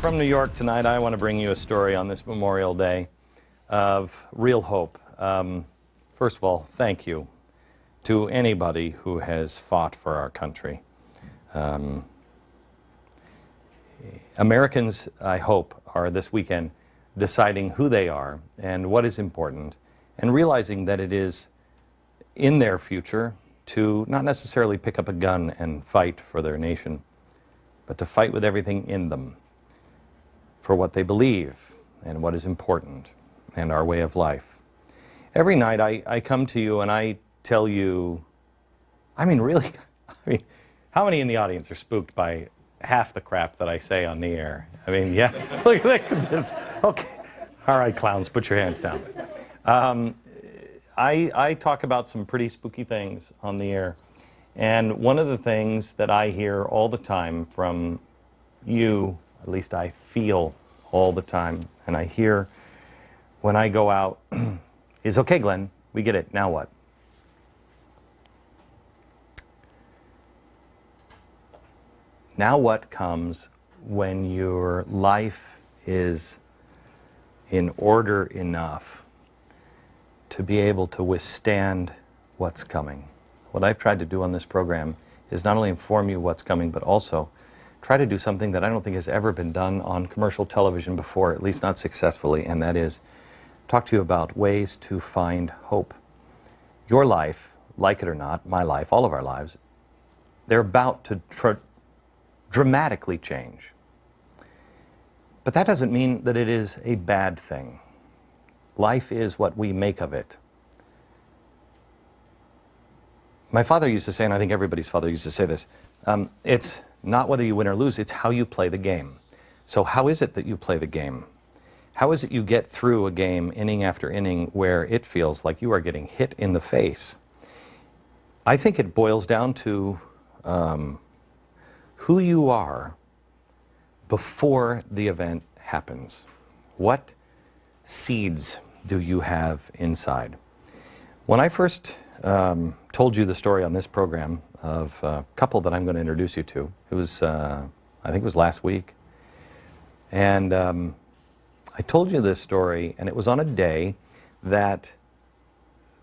From New York tonight, I want to bring you a story on this Memorial Day of real hope. First of all, thank you to anybody who has fought for our country. Americans, I hope, are this weekend deciding who they are and what is important, and realizing that it is in their future to not necessarily pick up a gun and fight for their nation, but to fight with everything in them for what they believe and what is important and our way of life. Every night I come to you and I tell you, really, how many in the audience are spooked by half the crap that I say on the air? Yeah, look at this. Okay, all right, clowns, put your hands down. I talk about some pretty spooky things on the air, and one of the things that I hear all the time from you, at least I feel all the time, and I hear when I go out, is, okay, Glenn, we get it, now what? Now what comes when your life is in order enough to be able to withstand what's coming? What I've tried to do on this program is not only inform you what's coming, but also try to do something that I don't think has ever been done on commercial television before, at least not successfully, and that is talk to you about ways to find hope. Your life, like it or not, my life, all of our lives, they're about to dramatically change. But that doesn't mean that it is a bad thing. Life is what we make of it. My father used to say, and I think everybody's father used to say this, it's not whether you win or lose, it's how you play the game. So how is it that you play the game? How is it you get through a game inning after inning where it feels like you are getting hit in the face? I think it boils down to who you are before the event happens. What seeds do you have inside? When I first told you the story on this program of a couple that I'm going to introduce you to, it was, I think it was last week, and I told you this story, and it was on a day that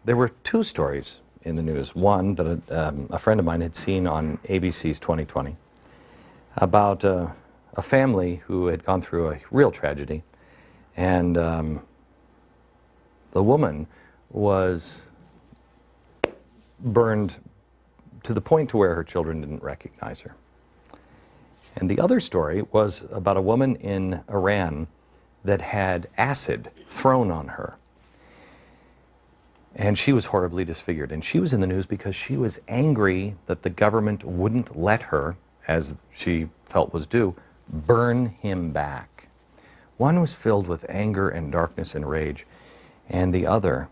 there were two stories in the news. One that a friend of mine had seen on ABC's 2020 about a family who had gone through a real tragedy, and the woman was burned to the point to where her children didn't recognize her. And the other story was about a woman in Iran that had acid thrown on her. And she was horribly disfigured. And she was in the news because she was angry that the government wouldn't let her, as she felt was due, burn him back. One was filled with anger and darkness and rage, and the other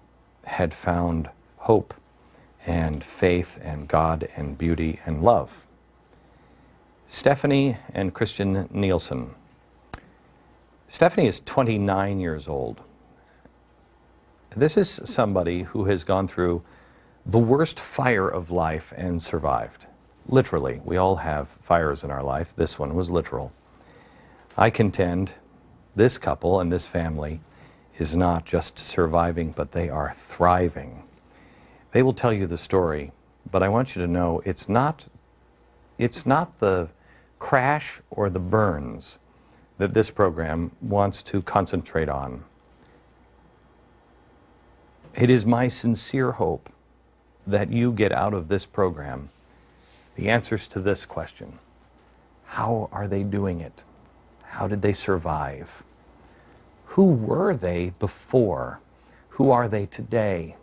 had found hope and faith and God and beauty and love. Stephanie and Christian Nielsen. Stephanie is 29 years old. This is somebody who has gone through the worst fire of life and survived. Literally, we all have fires in our life. This one was literal. I contend this couple and this family is not just surviving, but they are thriving. They will tell you the story, but I want you to know it's not the crash or the burns that this program wants to concentrate on. It is my sincere hope that you get out of this program the answers to this question. How are they doing it? How did they survive? Who were they before? Who are they today?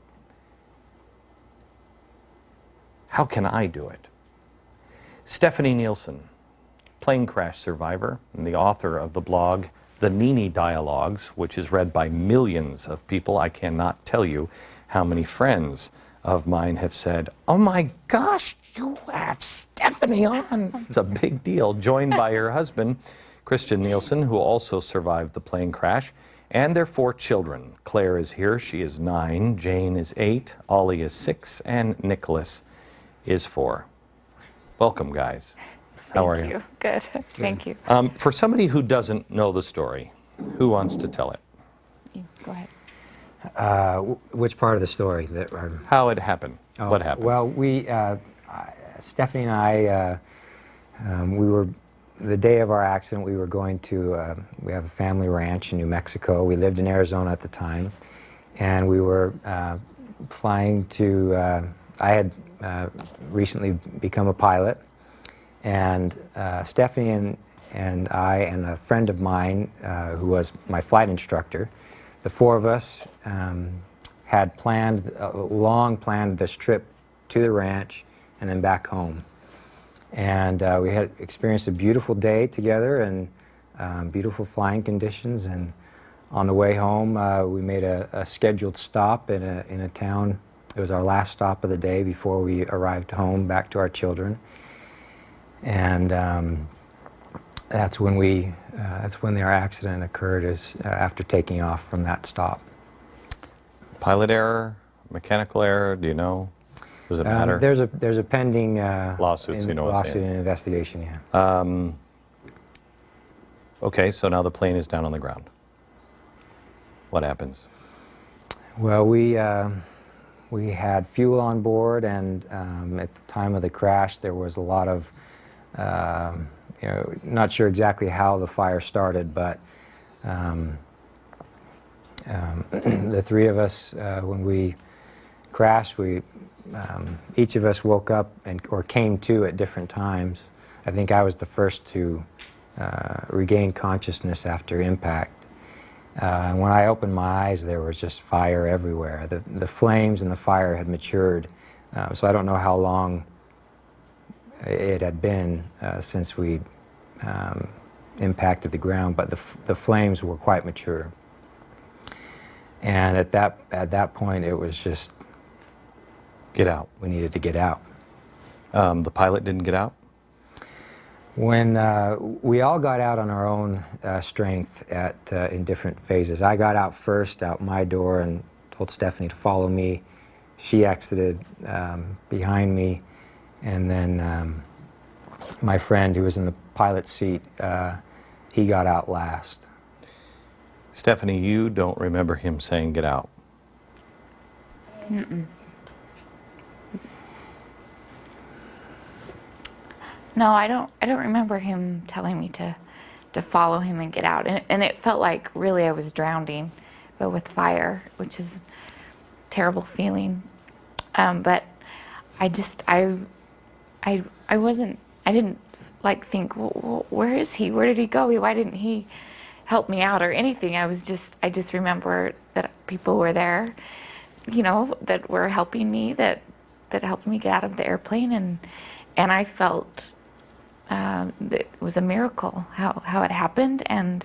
How can I do it? Stephanie Nielsen, plane crash survivor and the author of the blog The Nini Dialogues, which is read by millions of people. I cannot tell you how many friends of mine have said, "Oh my gosh, you have Stephanie on." It's a big deal. Joined by her husband, Christian Nielsen, who also survived the plane crash, and their 4 children. Claire is here. She is 9. Jane is 8. Ollie is 6. And Nicholas is 4. Welcome, guys. How are you? Thank you. Good. Thank you. For somebody who doesn't know the story, who wants to tell it? You go ahead. Which part of the story? How it happened? Oh, What happened? Well, Stephanie and I, we were, the day of our accident, we were going to, we have a family ranch in New Mexico. We lived in Arizona at the time, and we were flying to, I had recently become a pilot, and Stephanie and I and a friend of mine who was my flight instructor, the four of us had long planned this trip to the ranch and then back home. And we had experienced a beautiful day together and beautiful flying conditions. And on the way home, we made a scheduled stop in a town. It was our last stop of the day before we arrived home back to our children. And that's when our accident occurred, is after taking off from that stop. Pilot error, mechanical error, do you know? Does it matter? There's a pending lawsuit, so you know what I'm lawsuit saying. and investigation, yeah. Okay, so now the plane is down on the ground. What happens? Well, we had fuel on board, and at the time of the crash, there was a lot of, not sure exactly how the fire started, but the three of us, when we crashed, each of us woke up or came to at different times. I think I was the first to regain consciousness after impact. And when I opened my eyes, there was just fire everywhere. The flames and the fire had matured, so I don't know how long it had been since we impacted the ground, but the flames were quite mature. And at that point, it was just, Get out. we needed to get out. The pilot didn't get out? When we all got out on our own strength in different phases. I got out first, out my door, and told Stephanie to follow me. She exited behind me, and then my friend, who was in the pilot's seat, he got out last. Stephanie, you don't remember him saying get out? Mm-mm. No, I don't remember him telling me to follow him and get out. And it felt like really I was drowning, but with fire, which is a terrible feeling. But I didn't like think, well, where is he? Where did he go? Why didn't he help me out or anything? I just remember that people were there, that were helping me, that helped me get out of the airplane, and I felt that it was a miracle how it happened, and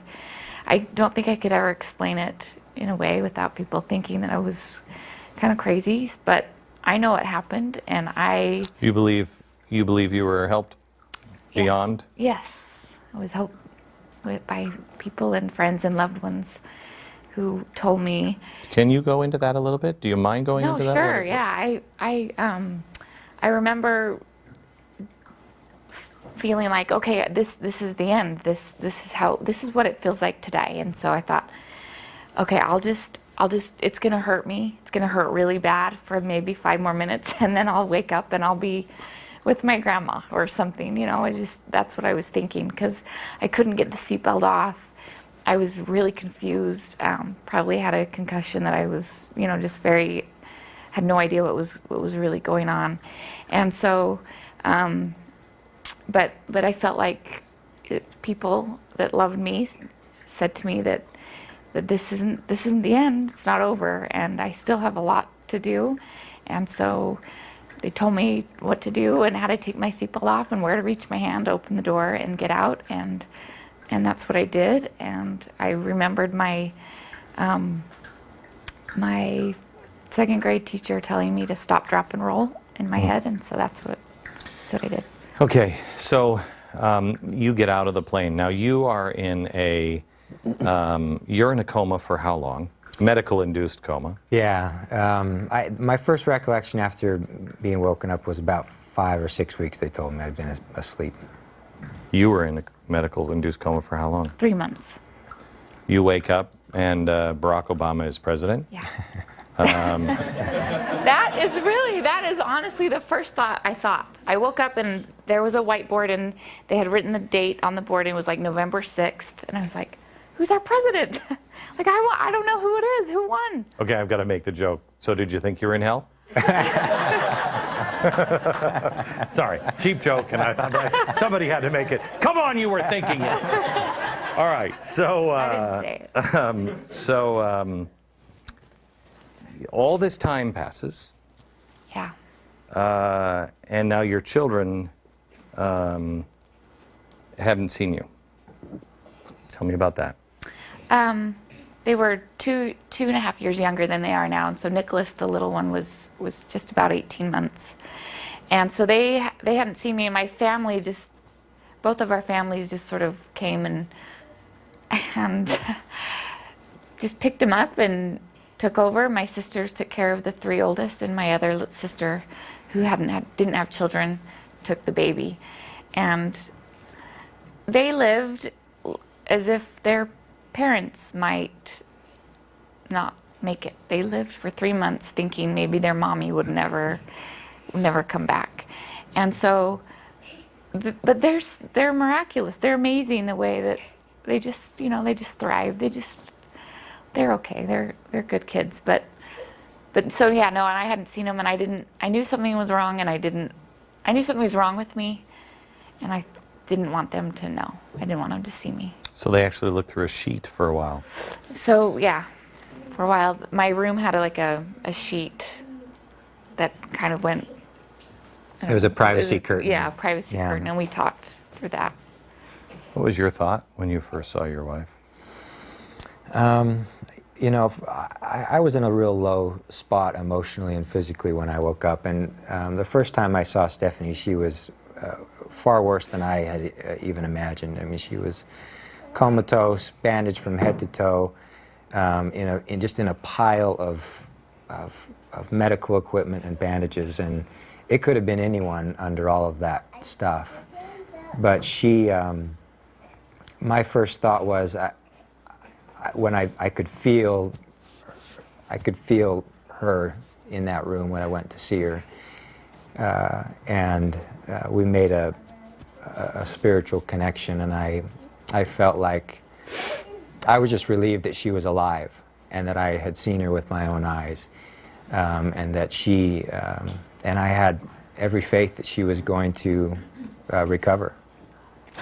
I don't think I could ever explain it in a way without people thinking that I was kind of crazy, but I know it happened, and You believe you were helped beyond? Yes, I was helped by people and friends and loved ones who told me. Can you go into that a little bit? Do you mind going into that? No, sure, yeah. I remember feeling like, okay, this is the end. This is what it feels like today. And so I thought, okay, I'll just it's gonna hurt me. It's gonna hurt really bad for maybe 5 more minutes, and then I'll wake up and I'll be with my grandma or something. That's what I was thinking, because I couldn't get the seatbelt off. I was really confused. Probably had a concussion that I was, just had no idea what was really going on, and so. But I felt like people that loved me said to me that this isn't the end. It's not over, and I still have a lot to do. And so they told me what to do and how to take my seatbelt off and where to reach my hand, open the door, and get out. And that's what I did. And I remembered my my second grade teacher telling me to stop, drop, and roll in my head, and so that's what I did. Okay, so you get out of the plane. Now you are in you're in a coma for how long? Medical-induced coma. Yeah, my first recollection after being woken up was about 5 or 6 weeks. They told me I'd been asleep. You were in a medical-induced coma for how long? 3 months. You wake up and Barack Obama is president? Yeah. That is honestly the first thought I thought. I woke up and there was a whiteboard and they had written the date on the board and it was like November 6th. And I was like, who's our president? Like, I don't know who it is. Who won? Okay, I've got to make the joke. So did you think you were in hell? Sorry, cheap joke, and I thought like, somebody had to make it. Come on, you were thinking it. All right, so I didn't say it. All this time passes, Yeah. and now your children haven't seen you. Tell me about that. They were two and a half years younger than they are now, and so Nicholas, the little one, was just about 18 months, and so they hadn't seen me. And my family both of our families just sort of came and just picked him up and took over. My sisters took care of the 3 oldest, and my other sister, who didn't have children, took the baby, and they lived as if their parents might not make it. They lived for 3 months thinking maybe their mommy would never come back. And so, but they're miraculous. They're amazing the way that they just thrive. They're okay. They're good kids. But so yeah, no, and I hadn't seen them, and I knew something was wrong, and I knew something was wrong with me, and I didn't want them to know. I didn't want them to see me. So they actually looked through a sheet for a while. So yeah, for a while, my room had a sheet that kind of went. It was a privacy curtain. Yeah, a privacy curtain, and we talked through that. What was your thought when you first saw your wife? You know, I was in a real low spot emotionally and physically when I woke up, and the first time I saw Stephanie, she was far worse than I had even imagined. I mean, she was comatose, bandaged from head to toe, just in a pile of medical equipment and bandages, and it could have been anyone under all of that stuff. But she, my first thought was, when I could feel her in that room when I went to see her, and we made a spiritual connection, and I felt like I was just relieved that she was alive and that I had seen her with my own eyes, and that she and I had every faith that she was going to recover.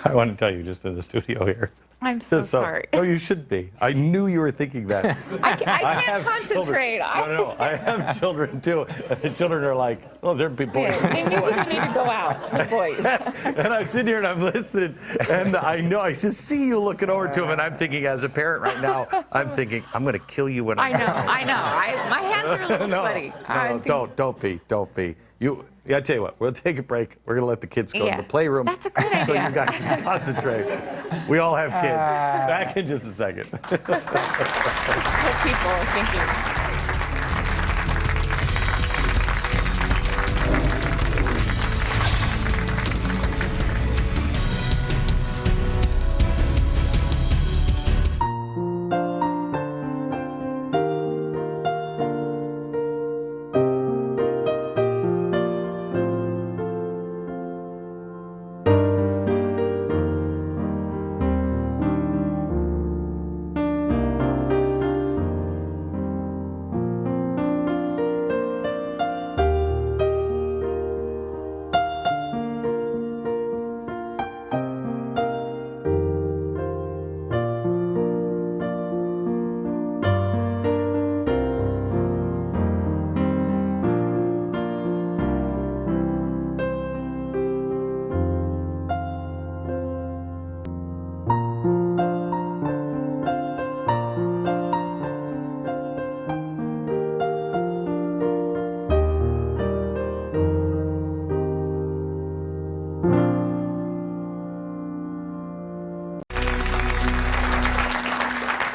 I want to tell you, just in the studio here. I'm so sorry. Oh, you should be. I knew you were thinking that. I can't concentrate. No, I have children too. And the children are like, oh, they're big boys. Maybe we need to go out, the boys. And I'm sitting here and I'm listening, and I just see you looking over to him, and I'm thinking, as a parent right now, I'm thinking, I'm going to kill you when I know. My hands are a little sweaty. Don't be. I tell you what, we'll take a break. We're going to let the kids go to the playroom. That's a great idea. So you guys can concentrate. We all have kids. Back in just a second. Good people, thank you.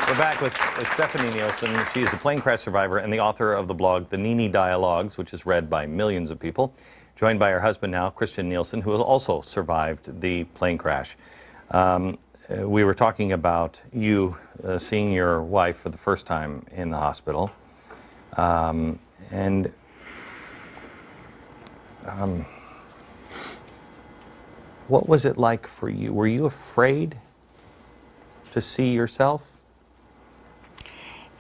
We're back with Stephanie Nielsen. She is a plane crash survivor and the author of the blog, The Nini Dialogues, which is read by millions of people. joined by her husband now, Christian Nielsen, who also survived the plane crash. We were talking about you seeing your wife for the first time in the hospital. And what was it like for you? Were you afraid to see yourself?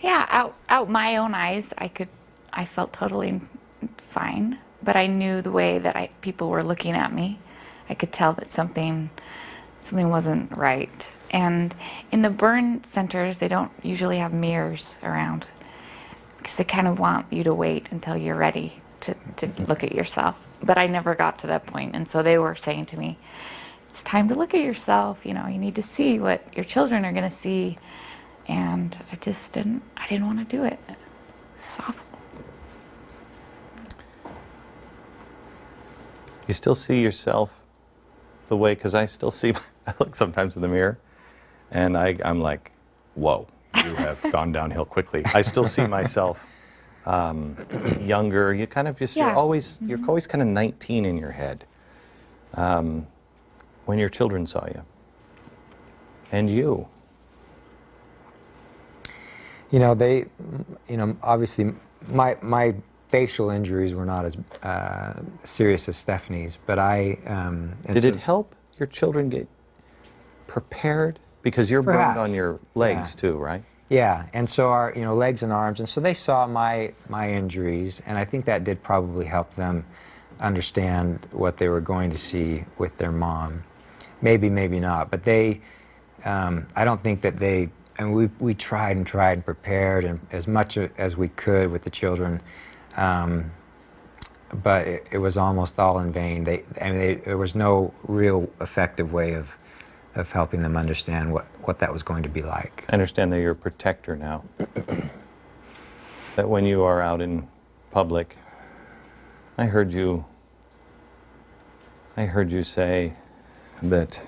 Yeah, out my own eyes, I felt totally fine, but I knew the way that people were looking at me. I could tell that something wasn't right. And in the burn centers, they don't usually have mirrors around because they kind of want you to wait until you're ready to look at yourself. But I never got to that point, and so they were saying to me, it's time to look at yourself, you know, you need to see what your children are going to see. And I didn't want to do it. It was awful. You still see yourself the way, because I still see, I look sometimes in the mirror, and I'm like, whoa, you have gone downhill quickly. I still see myself younger. You kind of just, you're always kind of 19 in your head when your children saw you. And you. You know, obviously my facial injuries were not as serious as Stephanie's, but Did it help your children get prepared? Because you're burned on your legs too, right? Yeah, and so our legs and arms, and so they saw my injuries, and I think that did probably help them understand what they were going to see with their mom. Maybe, maybe not, but they, I don't think that they. And we tried and prepared and as much as we could with the children, but it was almost all in vain. There was no real effective way of helping them understand what that was going to be like. I understand that you're a protector now. That when you are out in public, I heard you say that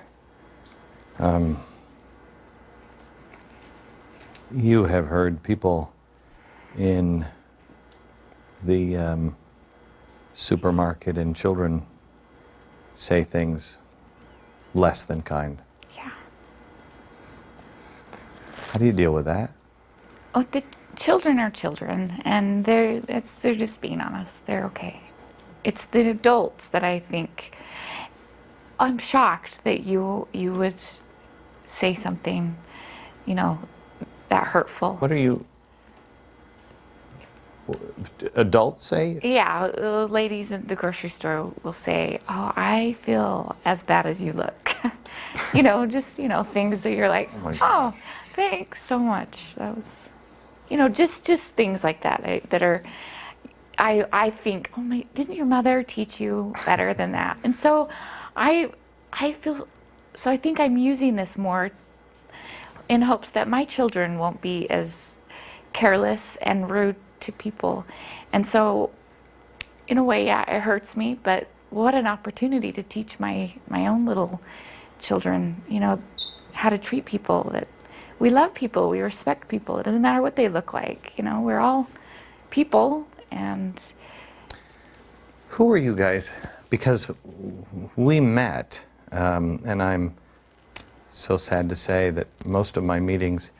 you have heard people in the supermarket and children say things less than kind. Yeah. How do you deal with that? Oh, the children are children, and they're just being honest. They're okay. It's the adults that I think, I'm shocked that you would say something, that hurtful. What are you, adults say? Yeah, ladies at the grocery store will say, oh, I feel as bad as you look. Things that you're like, oh, thanks so much. That was, just things like that that are, I think, oh didn't your mother teach you better than that? And so I think I'm using this more in hopes that my children won't be as careless and rude to people. And so, in a way, yeah, it hurts me, but what an opportunity to teach my own little children, how to treat people, that we love people, we respect people. It doesn't matter what they look like, we're all people. And who are you guys? Because we met, and I'm so sad to say that most of my meetings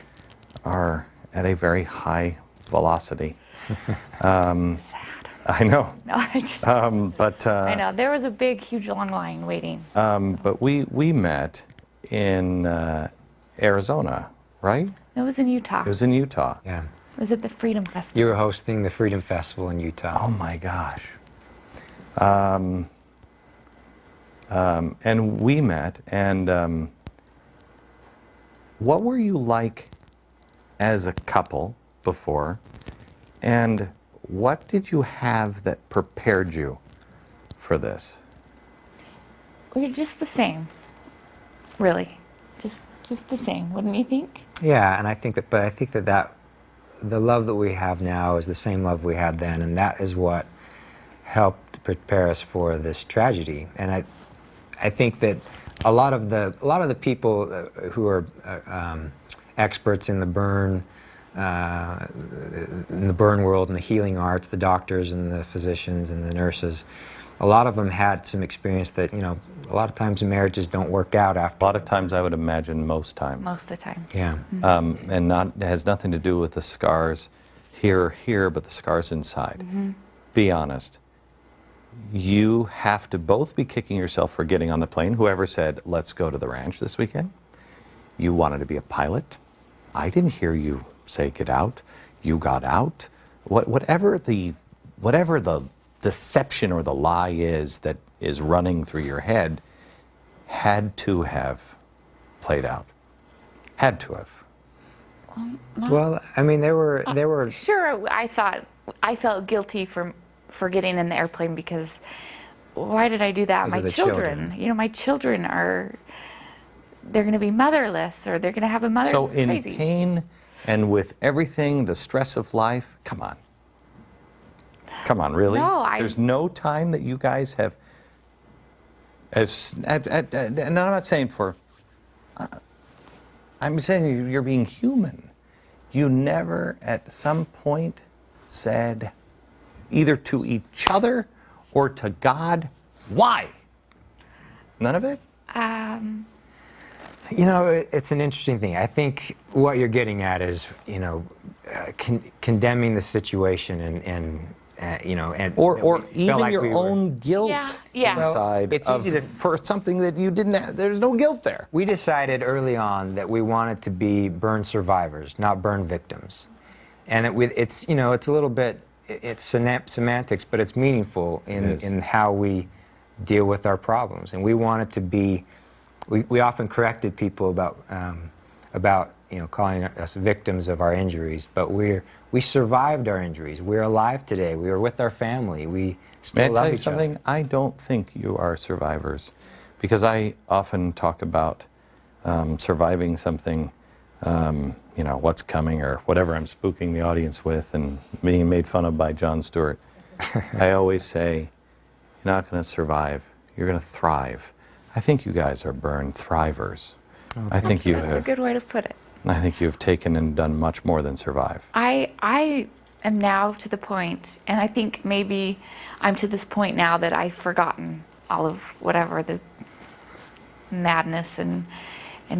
are at a very high velocity. sad. I know. No, I know. There was a big, huge, long line waiting. But we met in Arizona, right? It was in Utah. It was in Utah. Yeah. It was at the Freedom Festival. You were hosting the Freedom Festival in Utah. Oh my gosh. And we met, and what were you like as a couple before, and what did you have that prepared you for this? We're just the same, really. Just the same, wouldn't you think? Yeah, and I think that the love that we have now is the same love we had then, and that is what helped prepare us for this tragedy. And I think that a lot of the people who are experts in the burn world and the healing arts, the doctors and the physicians and the nurses, a lot of them had some experience that, you know, a lot of times marriages don't work out after. A lot of times, I would imagine, most times. Most of the time. Yeah. And it has nothing to do with the scars here or here, but the scars inside. Be honest. You have to both be kicking yourself for getting on the plane. Whoever said, let's go to the ranch this weekend, you wanted to be a pilot. I didn't hear you say get out. You got out. Whatever the deception or the lie is that is running through your head had to have played out. Had to have. Well, I mean, there were. Sure, I felt guilty for getting in the airplane because why did I do that? Because My of the children, you know, my children they're going to be motherless or they're going to have a mother So who's in crazy. pain and with everything, the stress of life, come on. Come on, really? No, There's no time that you guys have, and I'm not saying I'm saying you're being human. You never at some point said either to each other or to God, why? None of it? You know, it's an interesting thing. I think what you're getting at is, you know, condemning the situation and you know, and Or we felt even like your we were- own guilt Yeah. inside Well, it's easy to- for something that you didn't have. There's no guilt there. We decided early on that we wanted to be burn survivors, not burn victims. And it's you know, it's a little bit, it's semantics, but it's meaningful in how we deal with our problems. And we wanted to be, we often corrected people about you know, calling us victims of our injuries, but we survived our injuries. We're alive today. We are with our family. We still May I love tell you each other. something? I don't think you are survivors, because I often talk about surviving something, you know, what's coming or whatever I'm spooking the audience with and being made fun of by Jon Stewart. I always say, you're not going to survive. You're going to thrive. I think you guys are burn thrivers. I think you That's have. a good way to put it. I think you have taken and done much more than survive. I am now to the point, and I think maybe I'm to this point now that I've forgotten all of whatever the madness and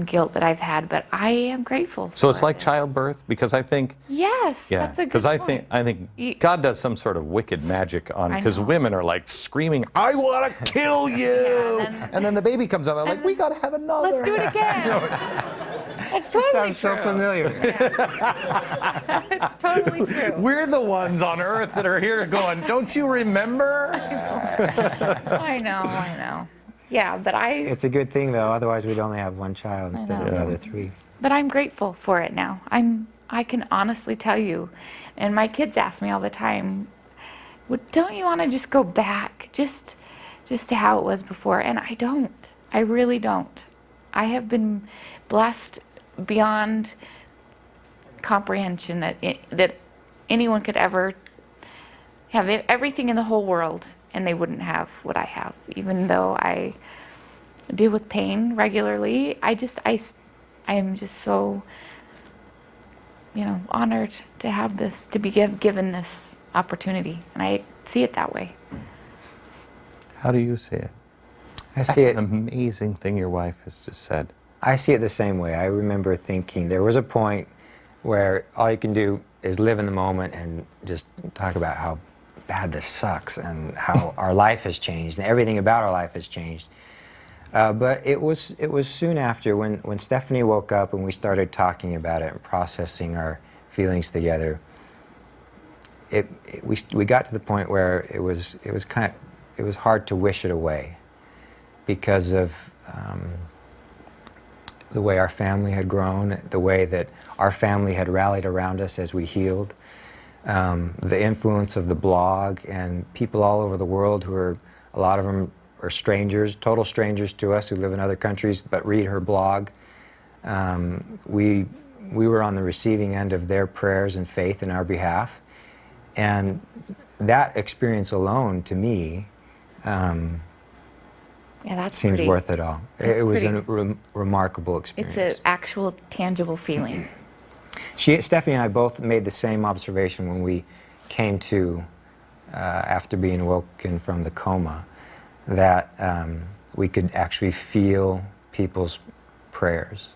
guilt that I've had, but I am grateful. So it's for like this. childbirth, because I think. Yes, Yeah, that's a good because point. I think You- God does some sort of wicked magic on, I because know. women are like screaming, "I want to kill you!" Yeah, and then the baby comes out, they're like, "We got to have another." Let's do it again. It's totally Sounds so true. familiar. It's totally true. We're the ones on earth that are here going, "Don't you remember?" I know. Yeah, but It's a good thing, though. Otherwise, we'd only have one child instead of know. another three. But I'm grateful for it now. I can honestly tell you, and my kids ask me all the time, well, don't you want to just go back just to how it was before? And I don't. I really don't. I have been blessed beyond comprehension that anyone could ever have everything in the whole world and they wouldn't have what I have. Even though I deal with pain regularly, I am just so, you know, honored to have this, to be given this opportunity, and I see it that way. How do you see it? I That's see it. an amazing thing your wife has just said. I see it the same way. I remember thinking there was a point where all you can do is live in the moment and just talk about how bad this sucks and how our life has changed and everything about our life has changed. But it was soon after when Stephanie woke up and we started talking about it and processing our feelings together. We got to the point where it was hard to wish it away because of the way our family had grown, the way that our family had rallied around us as we healed, the influence of the blog and people all over the world who are, a lot of them are strangers, total strangers to us who live in other countries but read her blog. We were on the receiving end of their prayers and faith in our behalf. And that experience alone, to me, Yeah, that's seems pretty, worth it all. that's It was a pretty- remarkable experience. It's an actual tangible feeling. Stephanie and I both made the same observation when we came to after being woken from the coma. that we could actually feel people's prayers.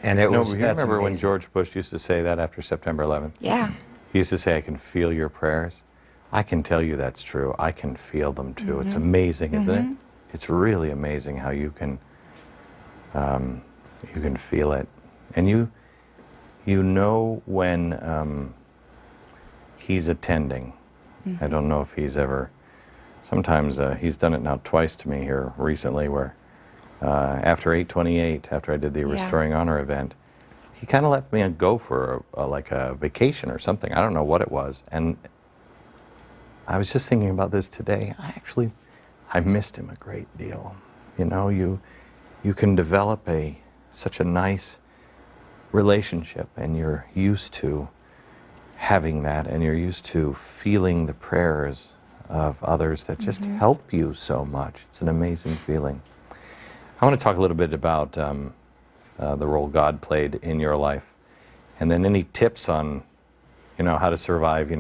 And it was, You that's remember when amazing. George Bush used to say that after September 11th? Yeah. He used to say, I can feel your prayers. I can tell you that's true. I can feel them too. It's amazing, isn't it? It's really amazing how you can feel it. And you know when he's attending. I don't know if he's ever, sometimes he's done it now twice to me here recently where after 8/28, after I did the Restoring Honor event, he kind of let me go for like a vacation or something. I don't know what it was. And I was just thinking about this today. I missed him a great deal. You know, you can develop such a nice relationship, and you're used to having that, and you're used to feeling the prayers of others that just help you so much. It's an amazing feeling. I want to talk a little bit about the role God played in your life, and then any tips on, how to survive.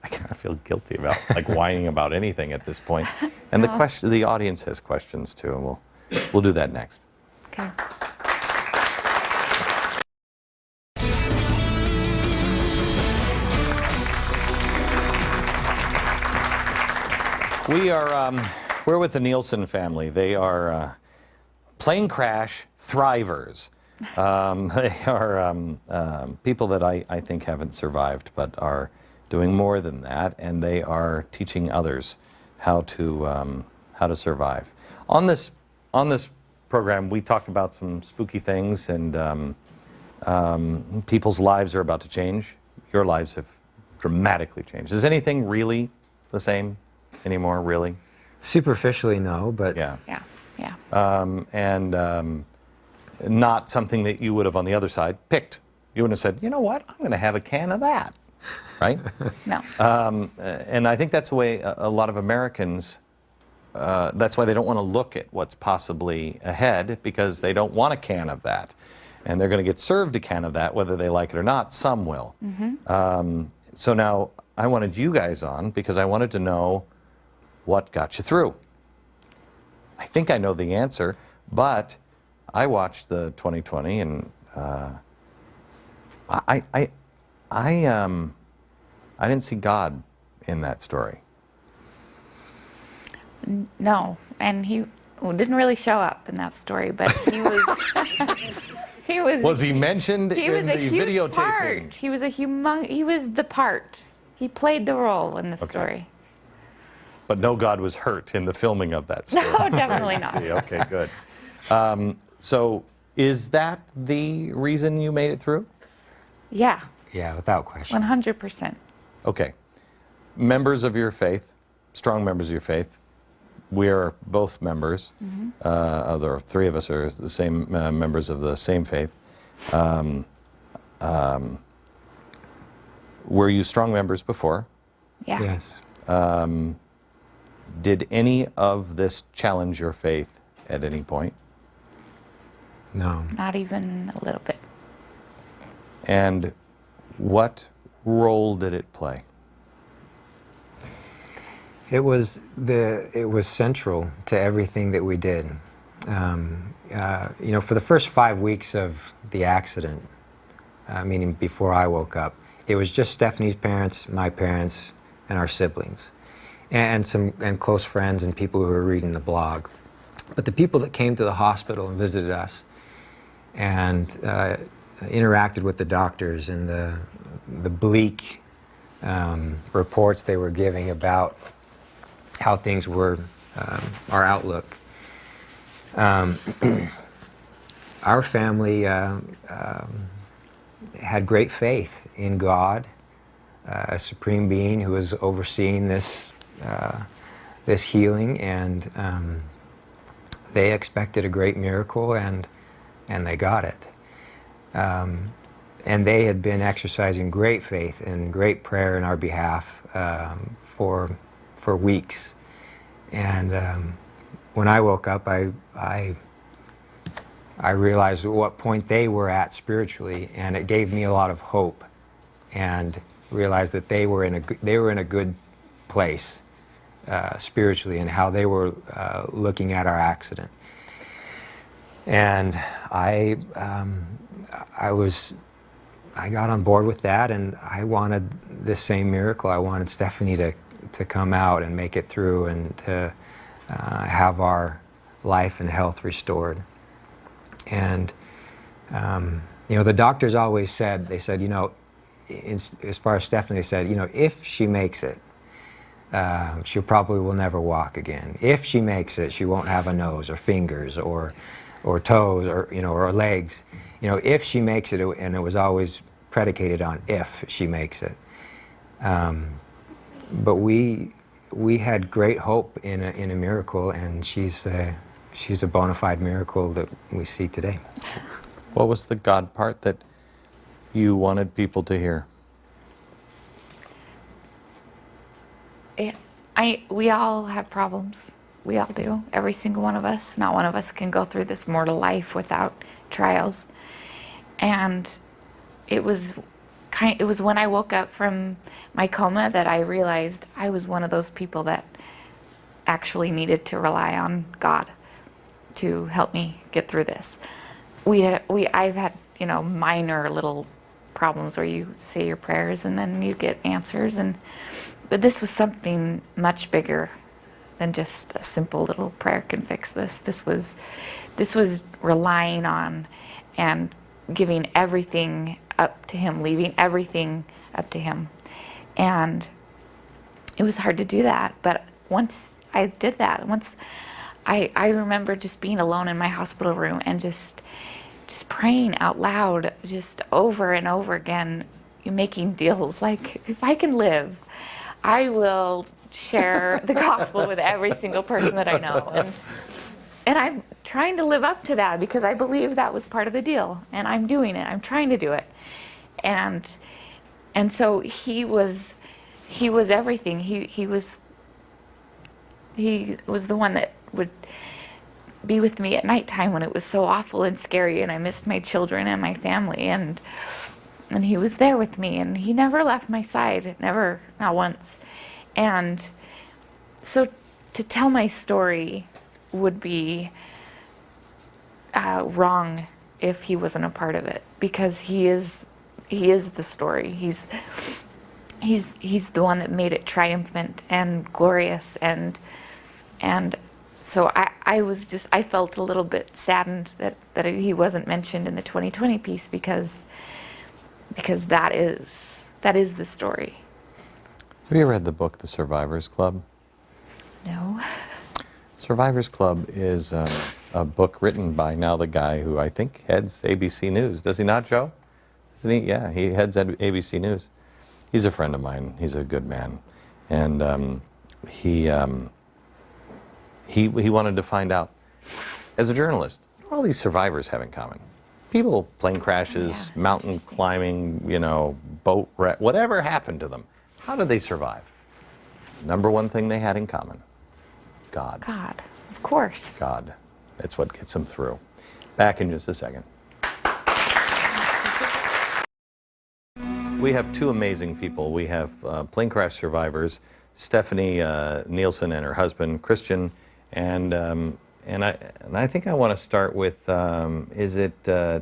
I kind of feel guilty about like whining about anything at this point. And the audience has questions too, and we'll do that next. Okay. We're with the Nielsen family. They are plane crash thrivers. They are people that I think haven't survived, but are doing more than that, and they are teaching others how to survive. On this program, we talk about some spooky things, and people's lives are about to change. Your lives have dramatically changed. Is anything really the same anymore? Really? Superficially, no, but Yeah. Yeah. Not something that you would have on the other side picked. You wouldn't have said, you know what, I'm going to have a can of that, right? No. And I think that's the way a lot of Americans, that's why they don't want to look at what's possibly ahead, because they don't want a can of that. And they're going to get served a can of that, whether they like it or not. Some will. So now I wanted you guys on because I wanted to know what got you through. I think I know the answer, but I watched the 2020, and I didn't see God in that story. No. And he didn't really show up in that story, but he was. He was. Was he mentioned He in was the a huge videotaping? part. He was he was the part. He played the role in the story. But no God was hurt in the filming of that story. No, definitely I not. see. Okay, good. So is that the reason you made it through? Yeah. yeah, without question. 100%. Okay. Members of your faith, strong members of your faith, we are both members. The three of us are the same members of the same faith. Were you strong members before? Yeah. Yes. Did any of this challenge your faith at any point? No. Not even a little bit. And what role did it play? It was central to everything that we did. For the first 5 weeks of the accident, meaning before I woke up, it was just Stephanie's parents, my parents, and our siblings, and close friends and people who were reading the blog. But the people that came to the hospital and visited us and interacted with the doctors and the bleak reports they were giving about how things were, our outlook. Our family had great faith in God, a supreme being who was overseeing this healing, and they expected a great miracle, and they got it. And they had been exercising great faith and great prayer in our behalf for weeks. And when I woke up, I realized at what point they were at spiritually, and it gave me a lot of hope, and realized that they were in a good place spiritually and how they were looking at our accident. And I got on board with that, and I wanted the same miracle. I wanted Stephanie to come out and make it through, and to have our life and health restored. And you know, the doctors always said, they said, you know, as far as Stephanie, they said, you know, if she makes it, she probably will never walk again. If she makes it, she won't have a nose or fingers or toes or, you know, or legs. You know, if she makes it, and it was always predicated on if she makes it. But we had great hope in a miracle, and she's a bona fide miracle that we see today. What was the God part that you wanted people to hear? We all have problems. We all do. Every single one of us. Not one of us can go through this mortal life without trials. And it was when I woke up from my coma that I realized I was one of those people that actually needed to rely on God to help me get through this. I've had, you know, minor little problems where you say your prayers and then you get answers, but this was something much bigger than just a simple little prayer can fix this. This was relying on and giving everything up to Him, leaving everything up to Him. And it was hard to do that, but once I did that, I remember just being alone in my hospital room and just praying out loud, just over and over again, making deals like, if I can live, I will share the gospel with every single person that I know. And I'm trying to live up to that because I believe that was part of the deal, and I'm doing it. I'm trying to do it. And so he was everything. He was the one that would be with me at nighttime when it was so awful and scary and I missed my children and my family, and he was there with me, and he never left my side, never, not once. And so to tell my story would be wrong if he wasn't a part of it, because he is the story. He's the one that made it triumphant and glorious, and so I felt a little bit saddened that he wasn't mentioned in the 2020 piece, because that is the story. Have you read the book, The Survivors Club? No. Survivors Club is a book written by now the guy who I think heads ABC News. Does he not, Joe? Isn't he? Yeah, he heads ABC News. He's a friend of mine. He's a good man. And he wanted to find out, as a journalist, what all these survivors have in common. People, plane crashes, mountain climbing, you know, boat wreck, whatever happened to them. How did they survive? Number one thing they had in common: God. God, of course. God. That's what gets them through. Back in just a second. We have two amazing people. We have plane crash survivors, Stephanie Nielsen and her husband, Christian, and I think I want to start with, is it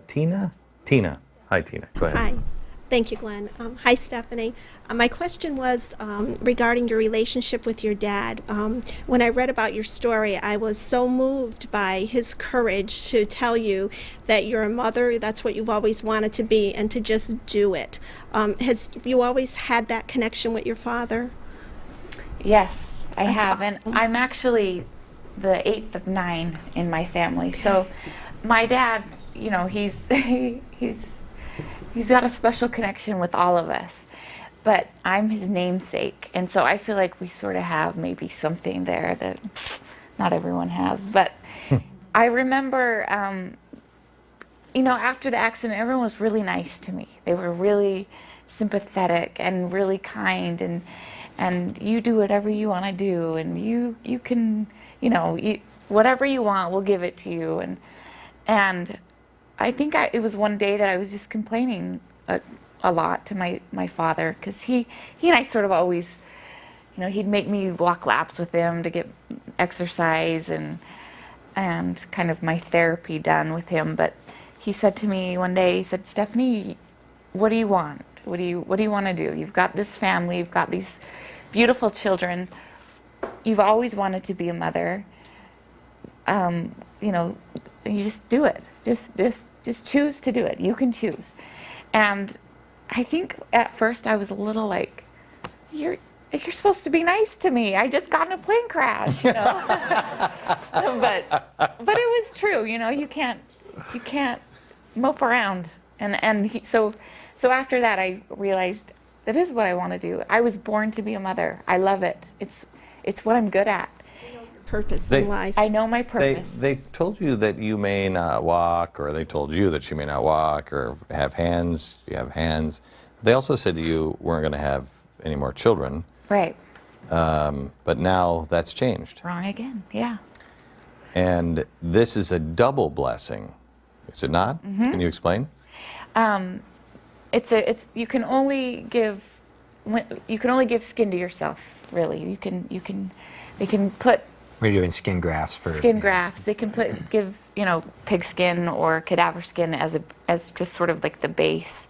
Tina? Tina. Hi, Tina. Go ahead. Hi. Thank you, Glenn. Hi, Stephanie. My question was regarding your relationship with your dad. When I read about your story, I was so moved by his courage to tell you that you're a mother, that's what you've always wanted to be, and to just do it. Has you always had that connection with your father? Yes, I That's have. And awesome. I'm actually the 8th of 9 in my family. So my dad, you know, he's got a special connection with all of us, but I'm his namesake, and so I feel like we sort of have maybe something there that not everyone has. But I remember, you know, after the accident, everyone was really nice to me. They were really sympathetic and really kind, and you do whatever you want to do, and you can, you know, whatever you want, we'll give it to you. And I think it was one day that I was just complaining a lot to my father, because he and I sort of always, you know, he'd make me walk laps with him to get exercise and kind of my therapy done with him. But he said to me one day, he said, Stephanie, what do you want? What do you want to do? You've got this family, you've got these beautiful children. You've always wanted to be a mother. You know, you just do it. Just choose to do it. You can choose. And I think at first I was a little like, you're supposed to be nice to me. I just got in a plane crash, you know. but it was true, you know. You can't mope around. So after that, I realized that is what I want to do. I was born to be a mother. I love it. It's what I'm good at. Purpose in life. I know my purpose. They told you that you may not walk, or they told you that you may not walk, or have hands. You have hands. They also said you weren't going to have any more children. Right. But now that's changed. Wrong again. Yeah. And this is a double blessing, is it not? Mm-hmm. Can you explain? You can only give skin to yourself. Really, they can put. We're doing skin grafts for Skin grafts. They can give pig skin or cadaver skin as just sort of like the base,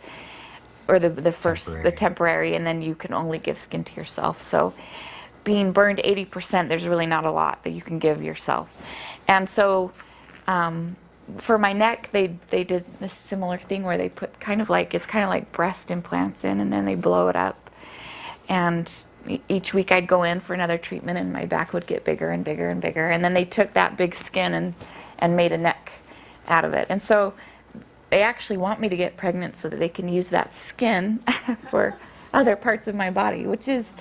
or the temporary, and then you can only give skin to yourself. So, being burned 80%, there's really not a lot that you can give yourself, and so. For my neck, they did this similar thing where they put kind of like breast implants in, and then they blow it up. And each week I'd go in for another treatment, and my back would get bigger and bigger and bigger. And then they took that big skin and made a neck out of it. And so they actually want me to get pregnant so that they can use that skin for other parts of my body, which is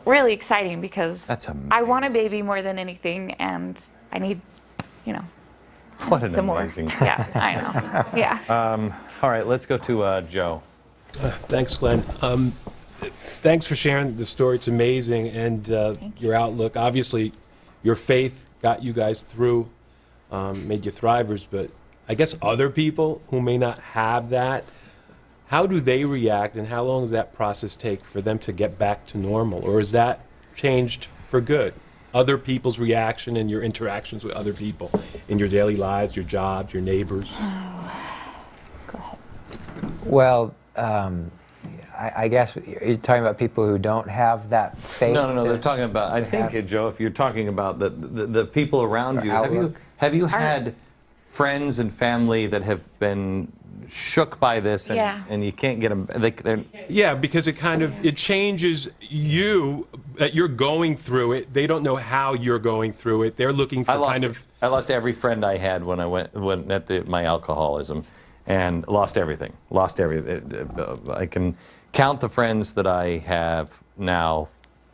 really exciting because That's amazing. I want a baby more than anything, and I need, What an some amazing. more. Yeah, I know. Yeah. All right, let's go to Joe. Thanks, Glenn. Thanks for sharing the story. It's amazing, and your outlook. Obviously, your faith got you guys through, made you thrivers. But I guess other people who may not have that, how do they react, and how long does that process take for them to get back to normal, or is that changed for good? Other people's reaction and your interactions with other people in your daily lives, your jobs, your neighbors. Go ahead. Well, I guess you're talking about people who don't have that faith. No, they're talking about, I think, Joe, if you're talking about the people around you, have you had friends and family that have been shook by this and you can't get them? Yeah, because it changes you, that you're going through it. They don't know how you're going through it. They're looking for I lost every friend I had when I went at my alcoholism, and lost everything. I can count the friends that I have now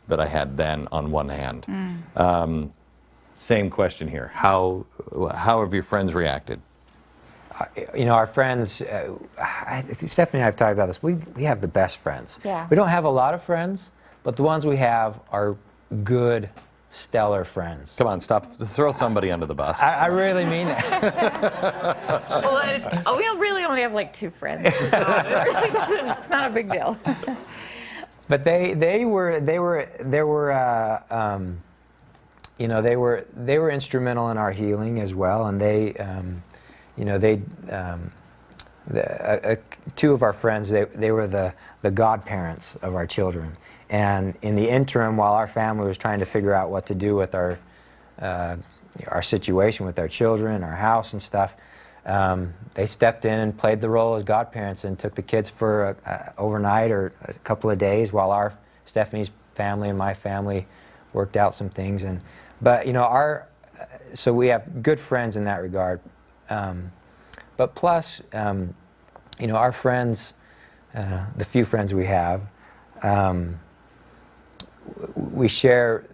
that I had then on one hand. Same question here. How have your friends reacted? Our friends, Stephanie and I have talked about this, we have the best friends. Yeah. We don't have a lot of friends, but the ones we have are good, stellar friends. Come on, stop. Throw somebody under the bus. I really mean it. Well, we really only have like 2 friends, so it's not a big deal. But they were instrumental in our healing as well, and two of our friends, they were the godparents of our children. And in the interim, while our family was trying to figure out what to do with our situation with our children, our house and stuff, they stepped in and played the role as godparents and took the kids for overnight or a couple of days while Stephanie's family and my family worked out some things. So we have good friends in that regard. But plus, our friends, the few friends we have, we share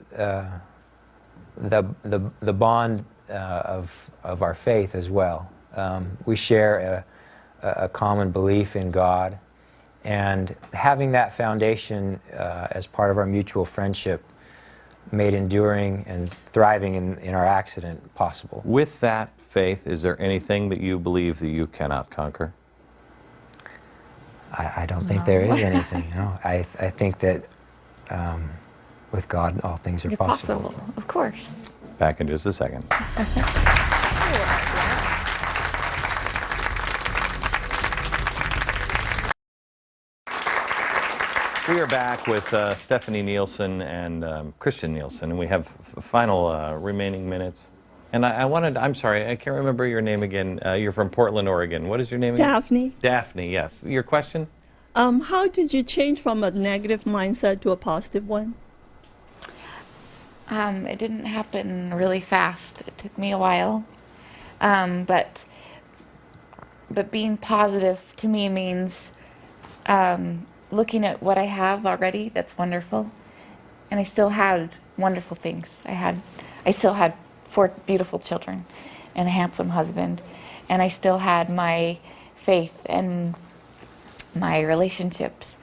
the bond of our faith as well. We share a common belief in God, and having that foundation as part of our mutual friendship made enduring and thriving in our accident possible. With that faith, is there anything that you believe that you cannot conquer? I don't think there is anything. No, I think that with God, all things are You're possible. possible, of course. Back in just a second. We are back with Stephanie Nielsen and Christian Nielsen, and we have final remaining minutes. And I'm sorry, I can't remember your name again. You're from Portland, Oregon. What is your name again? Daphne. Daphne, yes. Your question? How did you change from a negative mindset to a positive one? It didn't happen really fast. It took me a while. But being positive to me means looking at what I have already that's wonderful. And I still had wonderful things. I still had 4 beautiful children and a handsome husband. And I still had my faith and my relationships.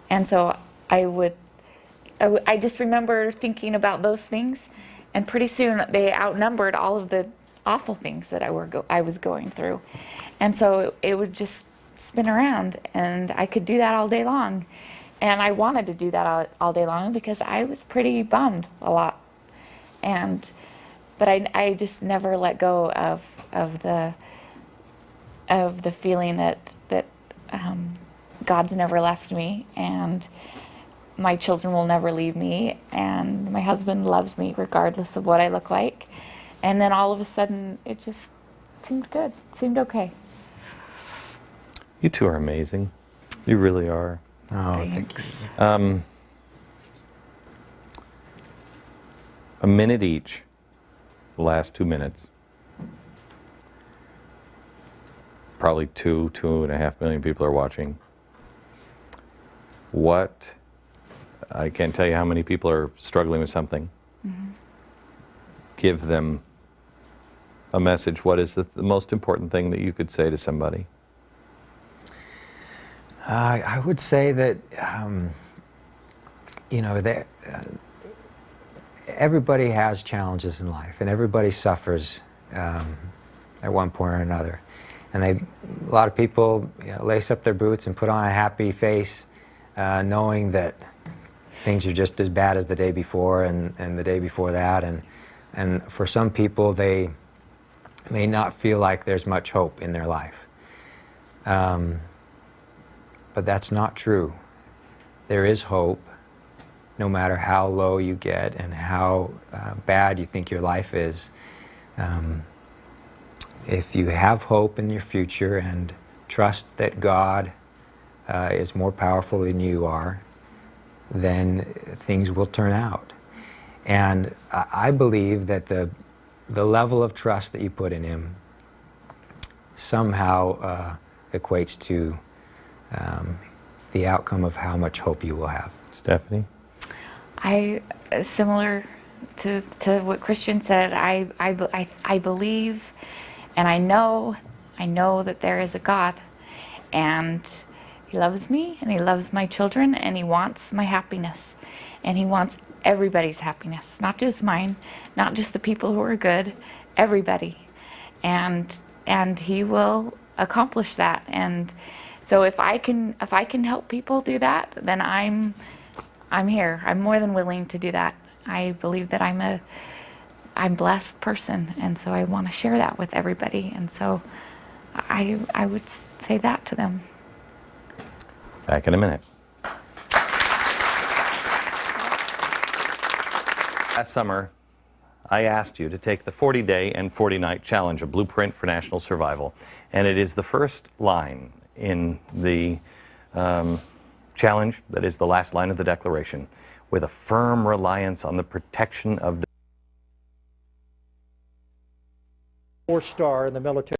And so I just remember thinking about those things, and pretty soon they outnumbered all of the awful things that I was going through. And so it would just spin around, and I could do that all day long. And I wanted to do that all day long because I was pretty bummed a lot. But I just never let go of the feeling that God's never left me, and my children will never leave me, and my husband loves me regardless of what I look like. And then all of a sudden, it just seemed good, seemed okay. You two are amazing. You really are. Oh, Thanks. A minute each, the last 2 minutes. Probably 2.5 million people are watching. I can't tell you how many people are struggling with something. Mm-hmm. Give them a message. What is the most important thing that you could say to somebody? I would say that, everybody has challenges in life, and everybody suffers at one point or another. And a lot of people lace up their boots and put on a happy face, knowing that things are just as bad as the day before and the day before that. And for some people, they may not feel like there's much hope in their life. But that's not true. There is hope, no matter how low you get and how bad you think your life is. If you have hope in your future and trust that God is more powerful than you are, then things will turn out. And I believe that the level of trust that you put in Him somehow equates to the outcome of how much hope you will have. Stephanie? Similar to what Christian said, I believe and I know that there is a God, and He loves me, and He loves my children, and He wants my happiness, and He wants everybody's happiness, not just mine, not just the people who are good, everybody. And He will accomplish that. And so if I can help people do that, then I'm here. I'm more than willing to do that. I believe that I'm a blessed person, and so I want to share that with everybody. And so I would say that to them. Back in a minute. Last summer, I asked you to take the 40-day and 40-night challenge, a blueprint for national survival. And it is the first line in the challenge that is the last line of the declaration, with a firm reliance on the protection of 4-star in the military.